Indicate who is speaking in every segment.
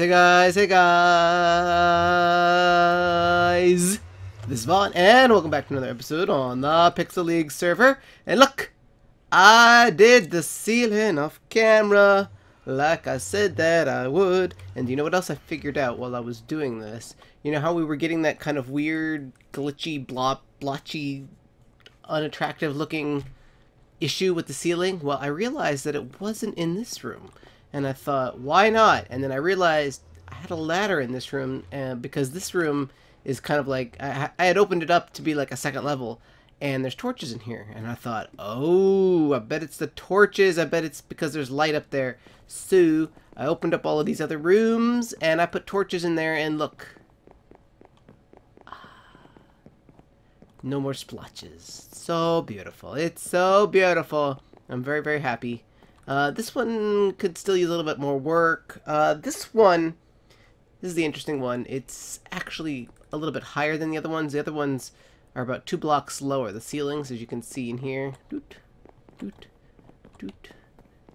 Speaker 1: hey guys, hey guys! This is Vaughn, and welcome back to another episode on the Pixel League server. And look, I did the ceiling off camera, like I said that I would. And you know what else I figured out while I was doing this? You know how we were getting that kind of weird, glitchy, blotchy, unattractive looking issue with the ceiling? Well, I realized that it wasn't in this room. And I thought, why not? And then I realized I had a ladder in this room, because this room is kind of like, I had opened it up to be like a second level, and there's torches in here. And I thought, oh, I bet it's the torches. I bet it's because there's light up there. So I opened up all of these other rooms, and I put torches in there, and look. No more splotches. So beautiful. It's so beautiful. I'm very, very happy. This one could still use a little bit more work. This is the interesting one. It's actually a little bit higher than the other ones. The other ones are about 2 blocks lower. The ceilings, as you can see in here. Doot, doot, doot,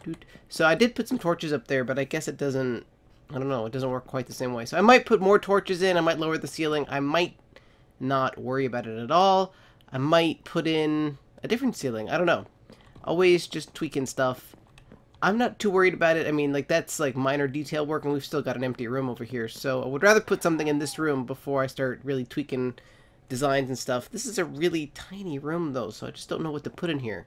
Speaker 1: doot. So I did put some torches up there, but I guess it doesn't, I don't know, it doesn't work quite the same way. So I might put more torches in. I might lower the ceiling. I might not worry about it at all. I might put in a different ceiling. I don't know. Always just tweaking stuff. I'm not too worried about it. I mean, like, that's like minor detail work, and we've still got an empty room over here. So I would rather put something in this room before I start really tweaking designs and stuff. This is a really tiny room, though, so I just don't know what to put in here.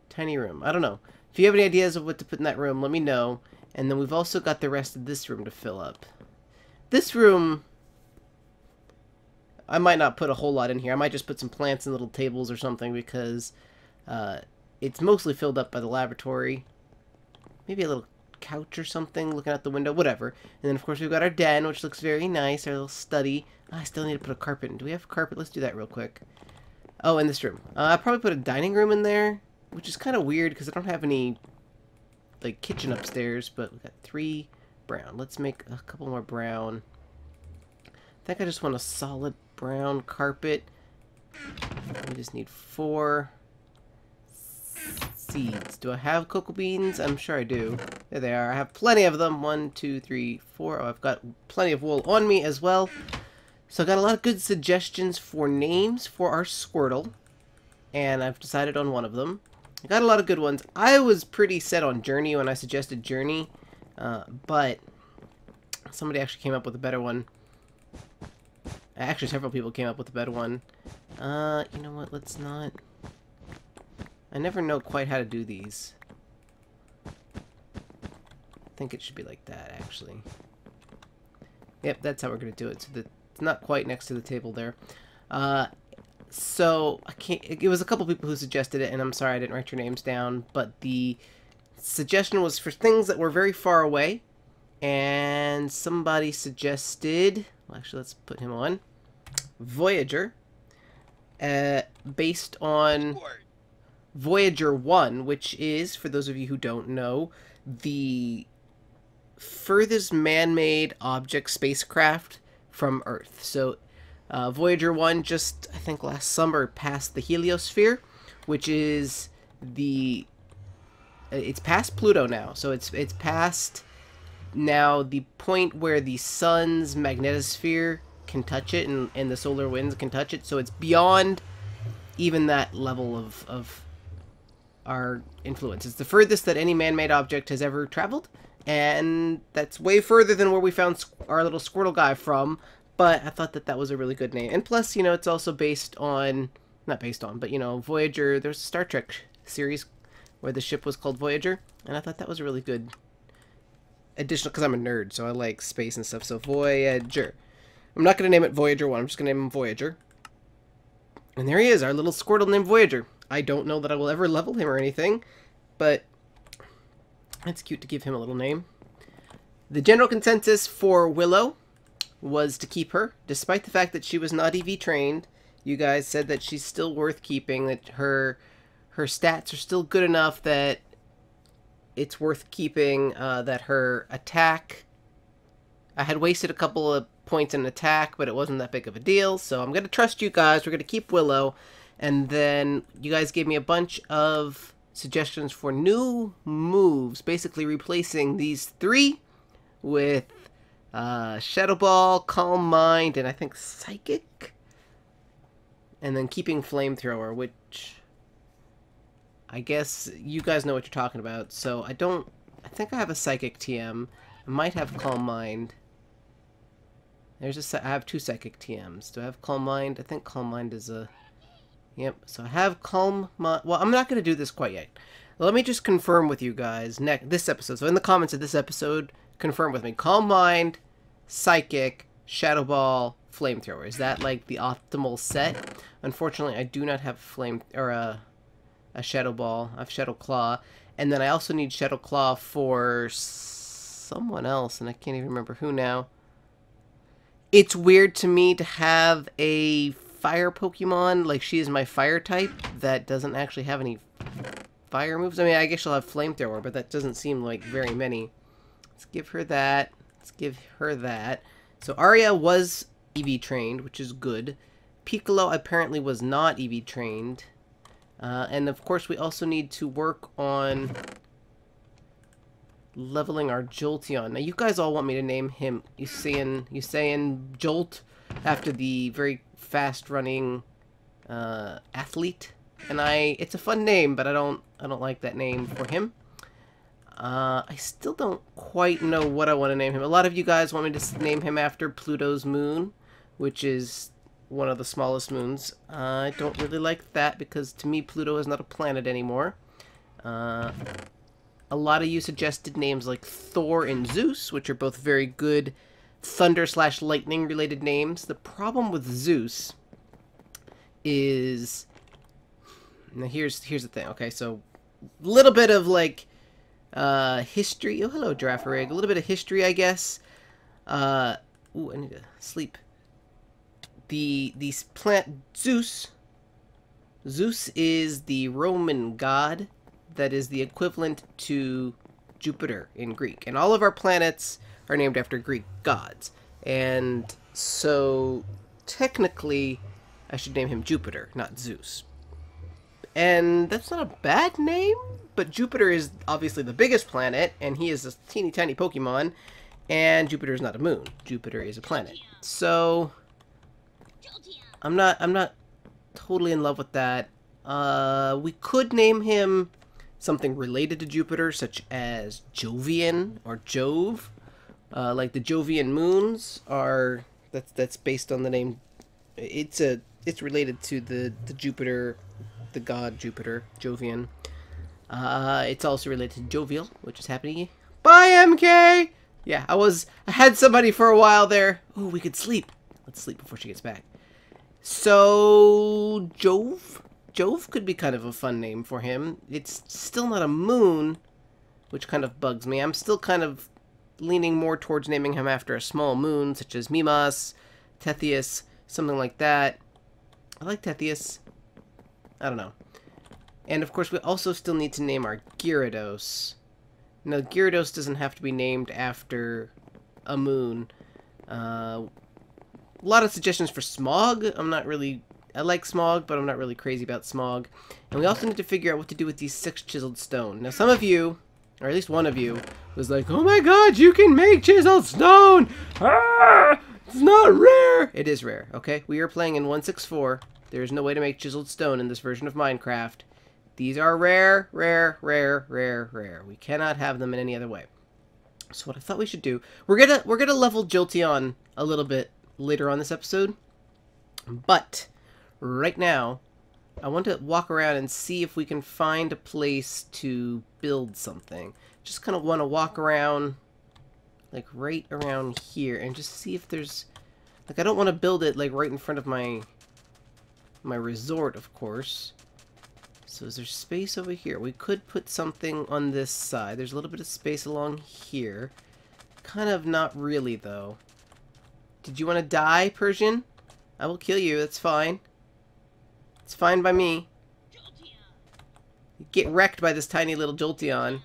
Speaker 1: Tiny room. I don't know. If you have any ideas of what to put in that room, let me know. And then we've also got the rest of this room to fill up. This room, I might not put a whole lot in here. I might just put some plants and little tables or something, because it's mostly filled up by the laboratory. Maybe a little couch or something looking out the window, whatever. And then, of course, we've got our den, which looks very nice, our little study. I still need to put a carpet in. Do we have a carpet? Let's do that real quick. Oh, in this room. I'll probably put a dining room in there, which is kind of weird because I don't have any, like, kitchen upstairs, but we've got 3 brown. Let's make a couple more brown. I think I just want a solid brown carpet. We just need 4 seeds. Do I have cocoa beans? I'm sure I do. There they are. I have plenty of them. 1, 2, 3, 4. Oh, I've got plenty of wool on me as well. So I got a lot of good suggestions for names for our Squirtle, and I've decided on one of them. I got a lot of good ones. I was pretty set on Journey when I suggested Journey, but somebody actually came up with a better one. Actually, several people came up with a better one. You know what? Let's not... I never know quite how to do these. I think it should be like that, actually. Yep, that's how we're going to do it. So that it's not quite next to the table there. So, I can't... It was a couple people who suggested it, and I'm sorry I didn't write your names down, but the suggestion was for things that were very far away, and somebody suggested... Well, actually, let's put him on. Voyager, based on Voyager 1, which is, for those of you who don't know, the furthest man-made object spacecraft from Earth. So, Voyager 1 just, I think, last summer passed the heliosphere, which is the... It's past Pluto now, so it's past now the point where the sun's magnetosphere can touch it, and the solar winds can touch it, so it's beyond even that level of our influence. It's the furthest that any man-made object has ever traveled, and that's way further than where we found our little Squirtle guy from, but I thought that that was a really good name. And plus, you know, it's also based on, not based on, but, you know, Voyager, there's a Star Trek series where the ship was called Voyager, and I thought that was a really good additional, because I'm a nerd, so I like space and stuff, so Voyager. I'm not going to name it Voyager 1, I'm just going to name him Voyager. And there he is, our little Squirtle named Voyager. I don't know that I will ever level him or anything, but it's cute to give him a little name. The general consensus for Willow was to keep her, despite the fact that she was not EV trained. You guys said that she's still worth keeping, that her stats are still good enough that it's worth keeping, that her attack... I had wasted a couple of points in attack, but it wasn't that big of a deal, so I'm going to trust you guys. We're going to keep Willow, and then you guys gave me a bunch of suggestions for new moves, basically replacing these 3 with Shadow Ball, Calm Mind, and I think Psychic, and then keeping Flamethrower, which I guess you guys know what you're talking about. So I think I have a Psychic TM. I might have Calm Mind. I have 2 Psychic TMs. Do I have Calm Mind? I think Calm Mind is a... Yep, so I have Calm Mind. Well, I'm not going to do this quite yet. Let me just confirm with you guys this episode. So in the comments of this episode, confirm with me. Calm Mind, Psychic, Shadow Ball, Flamethrower. Is that like the optimal set? Unfortunately, I do not have a Shadow Ball. I have Shadow Claw. And then I also need Shadow Claw for someone else, and I can't even remember who now. It's weird to me to have a fire Pokemon, like she is my fire type, that doesn't actually have any fire moves. I mean, I guess she'll have Flamethrower, but that doesn't seem like very many. Let's give her that. Let's give her that. So Arya was EV trained, which is good. Piccolo apparently was not EV trained. And of course we also need to work on leveling our Jolteon. Now you guys all want me to name him Usain Jolt after the very fast-running athlete, and it's a fun name, but I don't like that name for him. I still don't quite know what I want to name him. A lot of you guys want me to name him after Pluto's moon, which is one of the smallest moons. I don't really like that because to me Pluto is not a planet anymore. A lot of you suggested names like Thor and Zeus, which are both very good thunder/lightning related names. The problem with Zeus is, now here's the thing. Okay, so a little bit of like history. Oh, hello, Girafarig. A little bit of history, I guess. Ooh, I need to sleep. These Zeus is the Roman god that is the equivalent to Jupiter in Greek, and all of our planets are named after Greek gods. And so technically I should name him Jupiter, not Zeus. And that's not a bad name, but Jupiter is obviously the biggest planet, and he is a teeny tiny Pokemon, and Jupiter is not a moon. Jupiter is a planet. So I'm not totally in love with that. We could name him something related to Jupiter, such as Jovian or Jove. Like the Jovian moons are, that's based on the name. It's related to the Jupiter, the god Jupiter, Jovian. It's also related to Jovial, which is happening. Bye, MK! Yeah, I had somebody for a while there. Oh, we could sleep. Let's sleep before she gets back. So, Jove could be kind of a fun name for him. It's still not a moon, which kind of bugs me. I'm still kind of leaning more towards naming him after a small moon, such as Mimas, Tethius, something like that. I like Tethius. I don't know. And of course, we also still need to name our Gyarados. Now, Gyarados doesn't have to be named after a moon. A lot of suggestions for Smog. I like Smog, but I'm not really crazy about Smog. And we also need to figure out what to do with these 6 chiseled stone. Now, some of you, or at least one of you, was like, oh my god, you can make chiseled stone! Ah, it's not rare! It is rare, okay? We are playing in 1.6.4. There is no way to make chiseled stone in this version of Minecraft. These are rare, rare, rare, rare, rare. We cannot have them in any other way. So what I thought we should do, we're gonna level Jolteon a little bit later on this episode. But right now, I want to walk around and see if we can find a place to build something. Just kind of want to walk around, like right around here, and just see if there's, like, I don't want to build it like right in front of my resort, of course. So is there space over here? We could put something on this side. There's a little bit of space along here. Kind of not really, though. Did you want to die, Persian? I will kill you. That's fine. It's fine by me. You get wrecked by this tiny little Jolteon.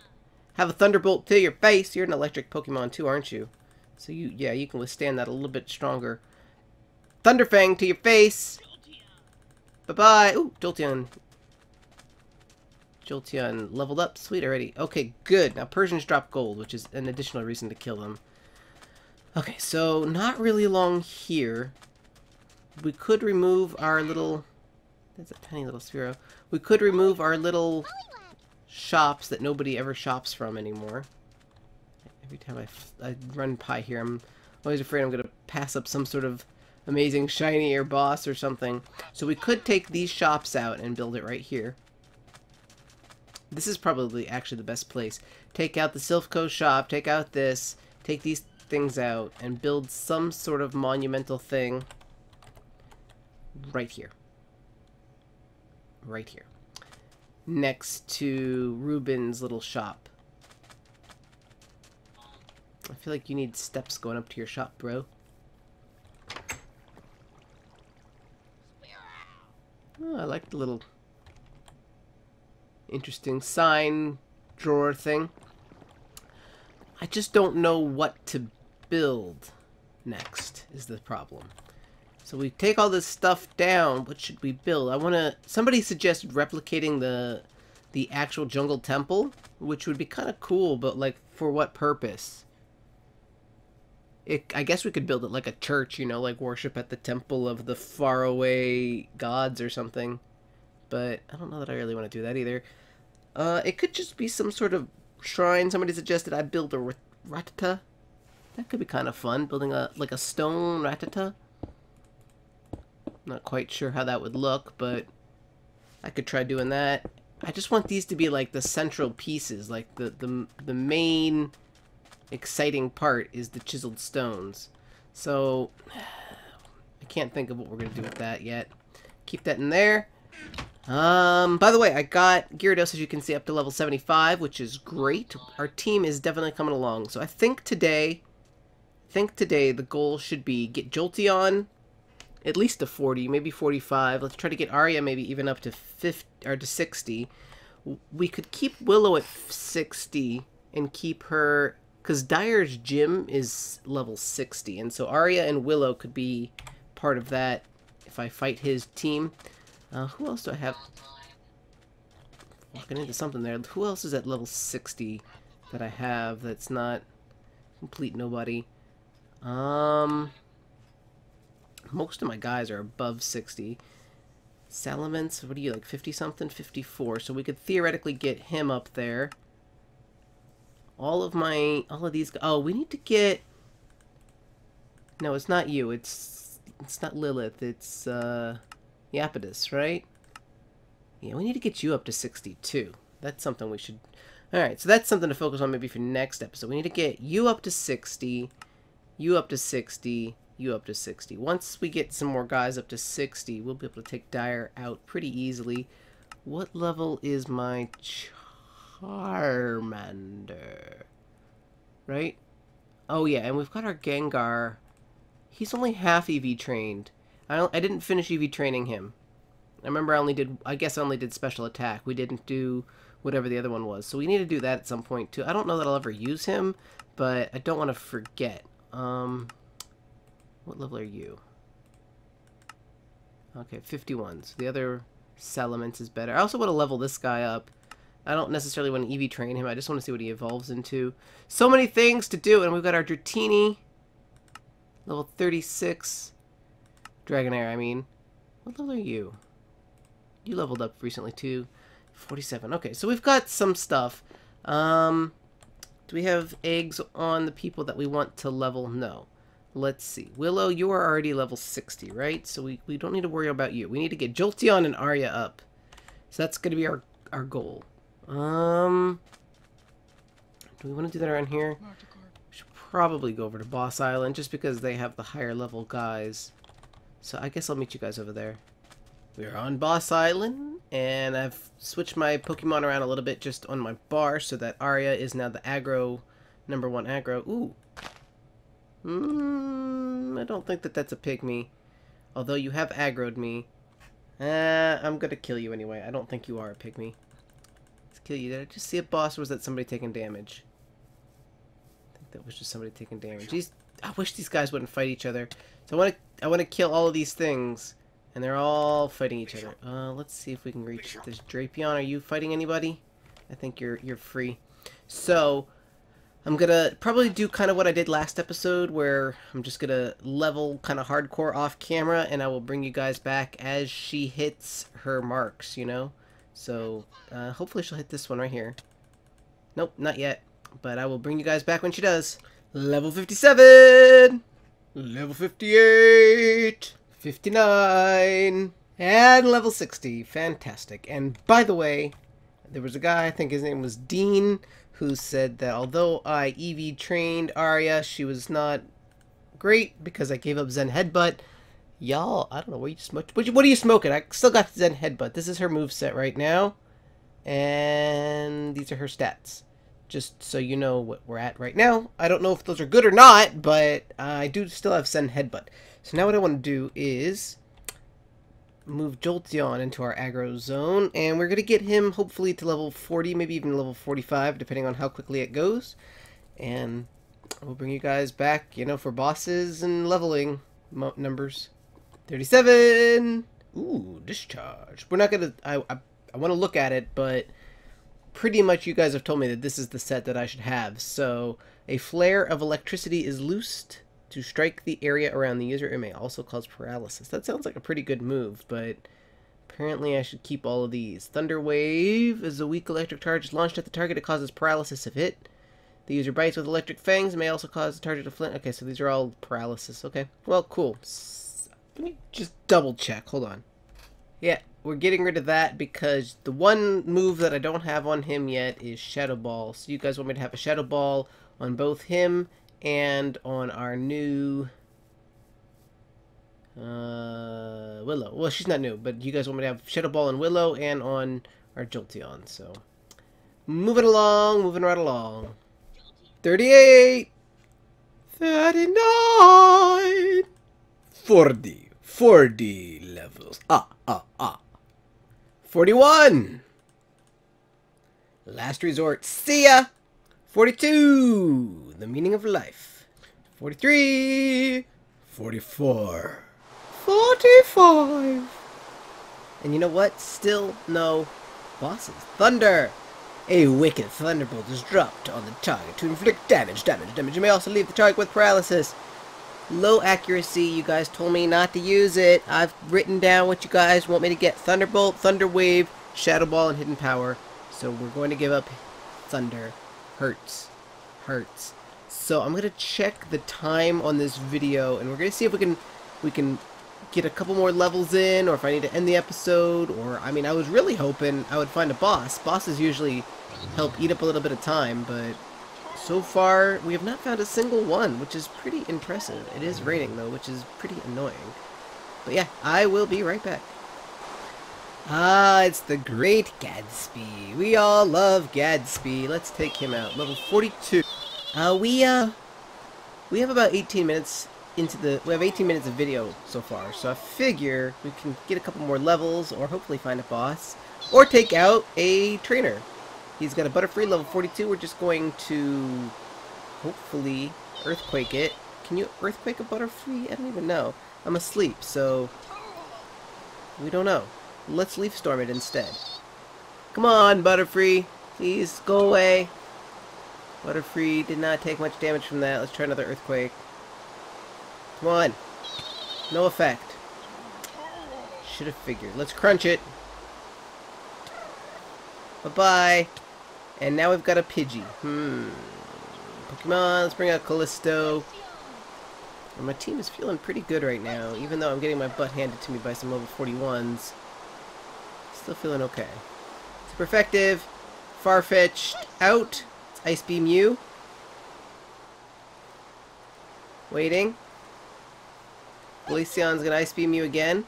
Speaker 1: Have a thunderbolt to your face. You're an electric Pokemon too, aren't you? So you can withstand that a little bit stronger. Thunderfang to your face. Bye-bye. Ooh, Jolteon. Jolteon leveled up. Sweet already. Okay, good. Now Persians drop gold, which is an additional reason to kill them. Okay, so not really long here. We could remove our little... That's a tiny little Sphero. We could remove our little shops that nobody ever shops from anymore. Every time I run by here, I'm always afraid I'm going to pass up some sort of amazing shiny or boss or something. So we could take these shops out and build it right here. This is probably actually the best place. Take out the Silphco shop, take out this, take these things out, and build some sort of monumental thing right here. Right here. Next to Ruben's little shop. I feel like you need steps going up to your shop, bro. Oh, I like the little interesting sign drawer thing. I just don't know what to build next is the problem. So we take all this stuff down. What should we build? Somebody suggested replicating the actual jungle temple, which would be kind of cool, but like for what purpose? I guess we could build it like a church, you know, like worship at the temple of the faraway gods or something. But I don't know that I really want to do that either. It could just be some sort of shrine. Somebody suggested I build a Ratata. That could be kind of fun, building like a stone Ratata. Not quite sure how that would look, but I could try doing that. I just want these to be like the central pieces, like the main exciting part is the chiseled stones. So I can't think of what we're gonna do with that yet. Keep that in there. By the way, I got Gyarados, as you can see, up to level 75, which is great. Our team is definitely coming along. So I think today the goal should be get Jolteon at least to 40, maybe 45. Let's try to get Arya maybe even up to 50 or to 60. We could keep Willow at 60 and keep her, because Dyer's gym is level 60, and so Arya and Willow could be part of that if I fight his team. Who else do I have? Walking into something there. Who else is at level 60 that I have that's not complete nobody? Most of my guys are above 60. Salamence, what are you, like 50 something? 54. So we could theoretically get him up there. All of these, oh, we need to get, no, it's not you, it's not Lilith, it's Yapidus, right? Yeah, we need to get you up to 62. That's something we should, alright, so that's something to focus on maybe for next episode. We need to get you up to 60, you up to 60, you up to 60. Once we get some more guys up to 60, we'll be able to take Dyer out pretty easily. What level is my Charmander? Right? Oh yeah, and we've got our Gengar. He's only half EV trained. I didn't finish EV training him. I remember I guess I only did special attack. We didn't do whatever the other one was. So we need to do that at some point too. I don't know that I'll ever use him, but I don't want to forget. What level are you? Okay, 51. So the other Salamence is better. I also want to level this guy up. I don't necessarily want to EV train him. I just want to see what he evolves into. So many things to do. And we've got our Dratini. Level 36. Dragonair, I mean. What level are you? You leveled up recently too. 47. Okay, so we've got some stuff. Do we have eggs on the people that we want to level? No. Let's see. Willow, you are already level 60, right? So we don't need to worry about you. We need to get Jolteon and Arya up. So that's going to be our goal. Do we want to do that around here? We should probably go over to Boss Island just because they have the higher level guys. So I guess I'll meet you guys over there. We're on Boss Island, and I've switched my Pokemon around a little bit just on my bar so that Arya is now the aggro, #1 aggro. Ooh. I don't think that that's a pygmy. Although you have aggroed me. I'm gonna kill you anyway. I don't think you are a pygmy. Let's kill you. Did I just see a boss, or was that somebody taking damage? I think that was just somebody taking damage. I wish these guys wouldn't fight each other. So I want to kill all of these things, And they're all fighting each other. Let's see if we can reach this Drapion. Are you fighting anybody? I think you're free. So, I'm gonna probably do kind of what I did last episode, where I'm just gonna level kind of hardcore off camera, and I will bring you guys back as she hits her marks, you know? So, hopefully she'll hit this one right here. Nope, not yet. But I will bring you guys back when she does. Level 57! Level 58! 59! And level 60. Fantastic. And by the way, there was a guy, I think his name was Dean, who said that although I EV trained Arya, she was not great because I gave up Zen Headbutt. Y'all, I don't know, what are you smoking? I still got Zen Headbutt. This is her moveset right now. And these are her stats. Just so you know what we're at right now. I don't know if those are good or not, but I do still have Zen Headbutt. So now what I want to do is move Jolteon into our aggro zone, and we're going to get him hopefully to level 40, maybe even level 45, depending on how quickly it goes. And we'll bring you guys back, you know, for bosses and leveling numbers. 37! Ooh, discharge. We're not going to... I want to look at it, but pretty much you guys have told me that this is the set that I should have. So, a flare of electricity is loosed to strike the area around the user. It may also cause paralysis. That sounds like a pretty good move, but apparently I should keep all of these. Thunder Wave is a weak electric charge launched at the target. It causes paralysis if hit. The user bites with electric fangs. It may also cause the target to flint. Okay, so these are all paralysis. Okay, well, cool. Let me just double check. Hold on. Yeah, we're getting rid of that because the one move that I don't have on him yet is Shadow Ball. So you guys want me to have a Shadow Ball on both him and on our new Willow. Well, she's not new, but you guys want me to have Shadow Ball on Willow and on our Jolteon. So moving right along. 38, 39, 40 levels. 41. Last resort. See ya. 42. The meaning of life. 43. 44. 45. And you know what? Still no bosses. Thunder. A wicked thunderbolt is dropped on the target to inflict damage. You may also leave the target with paralysis. Low accuracy. You guys told me not to use it. I've written down what you guys want me to get. Thunderbolt, Thunder Wave, Shadow Ball, and Hidden Power. So we're going to give up Thunder. Hurts. So I'm going to check the time on this video, and we're going to see if we can get a couple more levels in, or if I need to end the episode, or, I mean, I was really hoping I would find a boss. Bosses usually help eat up a little bit of time, but so far, we have not found a single one, which is pretty impressive. It is raining, though, which is pretty annoying. But yeah, I will be right back. Ah, it's the great Gadsby. We all love Gadsby. Let's take him out. Level 42. We have about 18 minutes into the... We have 18 minutes of video so far, so I figure we can get a couple more levels, or hopefully find a boss, or take out a trainer. He's got a Butterfree, level 42. We're just going to hopefully Earthquake it. Can you Earthquake a Butterfree? I don't even know. I'm asleep, so we don't know. Let's Leaf Storm it instead. Come on, Butterfree. Please, go away. Butterfree did not take much damage from that. Let's try another Earthquake. Come on. No effect. Should have figured. Let's crunch it. Bye-bye. And now we've got a Pidgey. Pokemon, let's bring out Callisto. And my team is feeling pretty good right now, even though I'm getting my butt handed to me by some level 41s. Still feeling okay. Super effective. Farfetch'd out. It's Ice Beam you. Waiting. Glaceon's gonna Ice Beam you again.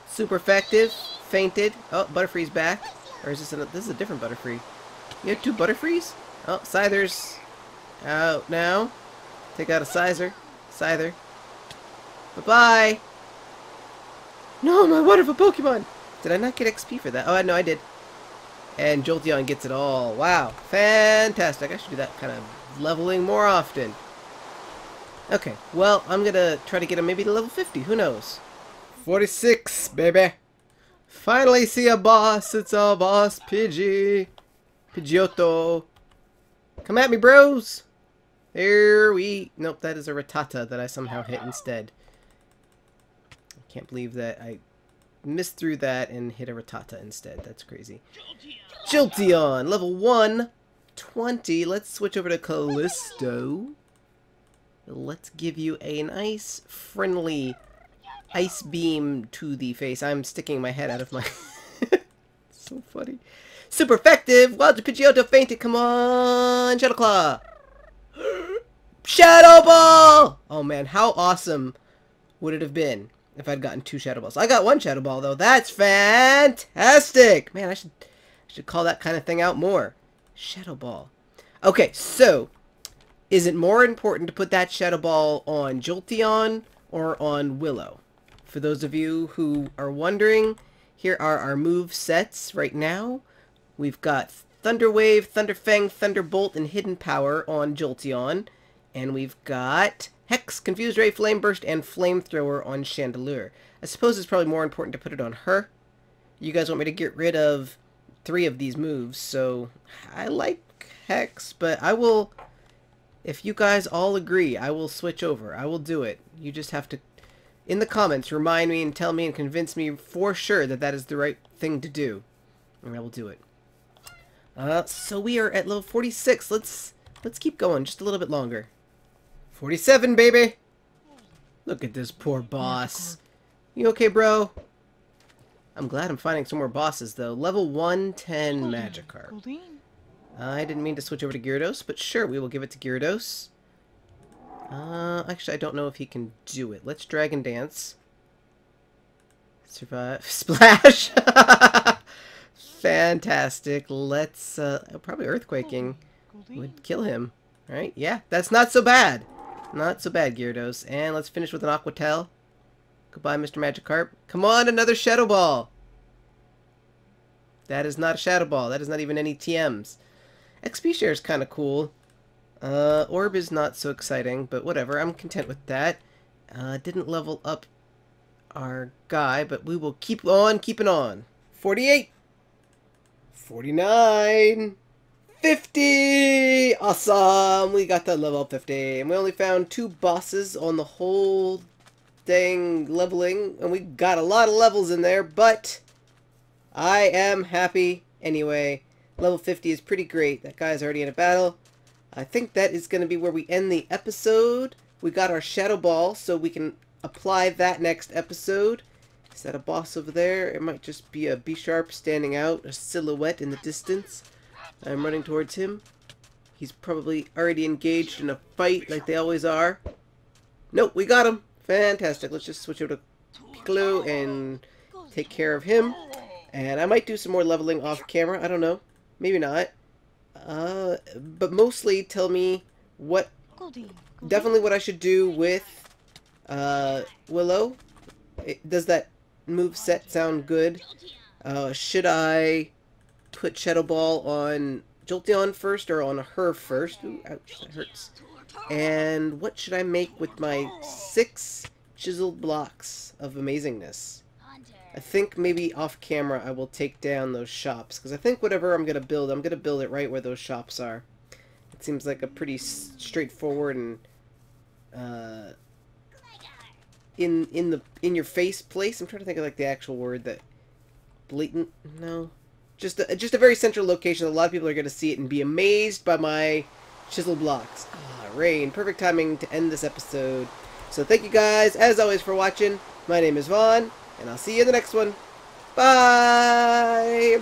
Speaker 1: Super effective. Fainted. Oh, Butterfree's back. Or is this this is a different Butterfree. You have two Butterfrees? Oh, Scyther's out now. Take out a Scyther. Bye-bye. No, my wonderful Pokemon. Did I not get XP for that? Oh, no, I did. And Jolteon gets it all. Wow. Fantastic. I should do that kind of leveling more often. Okay, well, I'm gonna try to get him maybe to level 50. Who knows? 46, baby. Finally see a boss. It's a boss Pidgey. Pidgeotto. Come at me, bros. There we... Nope, that is a Rattata that I somehow hit instead. I can't believe that I missed through that and hit a Rattata instead. That's crazy. Jolteon, level 120. Let's switch over to Callisto. Let's give you a nice, friendly ice beam to the face. I'm sticking my head out of my... So funny. Super effective! Wild Pidgeotto fainted. Come on, Shadow Claw! Shadow Ball! Oh man, how awesome would it have been if I'd gotten 2 Shadow Balls. I got 1 Shadow Ball though. That's fantastic! Man, I should call that kind of thing out more. Shadow Ball. Okay, so is it more important to put that Shadow Ball on Jolteon or on Willow? For those of you who are wondering, here are our move sets right now. We've got Thunder Wave, Thunder Fang, Thunderbolt, and Hidden Power on Jolteon. And we've got Hex, Confused Ray, Flame Burst, and Flamethrower on Chandelure. I suppose it's probably more important to put it on her. You guys want me to get rid of 3 of these moves, so I like Hex, but I will, if you guys all agree, I will switch over. I will do it. You just have to, in the comments, remind me and tell me and convince me for sure that that is the right thing to do. And I will do it. So we are at level 46. Let's keep going just a little bit longer. 47, baby! Look at this poor boss. You okay, bro? I'm glad I'm finding some more bosses, though. Level 110 Magikarp. I didn't mean to switch over to Gyarados, but sure, we will give it to Gyarados. Actually, I don't know if he can do it. Let's Dragon Dance. Survive. Splash! Fantastic. Let's, probably Earthquaking would kill him. Right? Yeah, that's not so bad. Not so bad, Gyarados. And let's finish with an Aqua Tail. Goodbye, Mr. Magikarp. Come on, another Shadow Ball! That is not a Shadow Ball. That is not even any TMs. XP share is kind of cool. Orb is not so exciting, but whatever. I'm content with that. Didn't level up our guy, but we will keep on keeping on. 48! 49! 50! Awesome! We got to level 50. And we only found 2 bosses on the whole dang leveling. And we got a lot of levels in there, but I am happy anyway. Level 50 is pretty great. That guy's already in a battle. I think that is going to be where we end the episode. We got our Shadow Ball, so we can apply that next episode. Is that a boss over there? It might just be a B-Sharp standing out, a silhouette in the distance. I'm running towards him. He's probably already engaged in a fight like they always are. Nope, we got him. Fantastic. Let's just switch over to Piccolo and take care of him. And I might do some more leveling off camera. I don't know. Maybe not. But mostly tell me what... Definitely what I should do with Willow. Does that move set sound good? Should I put Shadow Ball on Jolteon first or on her first? Ooh, ouch, that hurts. And what should I make with my 6 chiseled blocks of amazingness? I think maybe off camera I will take down those shops, because I think whatever I'm going to build it right where those shops are. It seems like a pretty straightforward and in your face place. I'm trying to think of like the actual word that blatant. No, just a very central location. A lot of people are going to see it and be amazed by my chisel blocks. Ah, rain! Perfect timing to end this episode. So thank you guys as always for watching. My name is Vaughn, and I'll see you in the next one. Bye.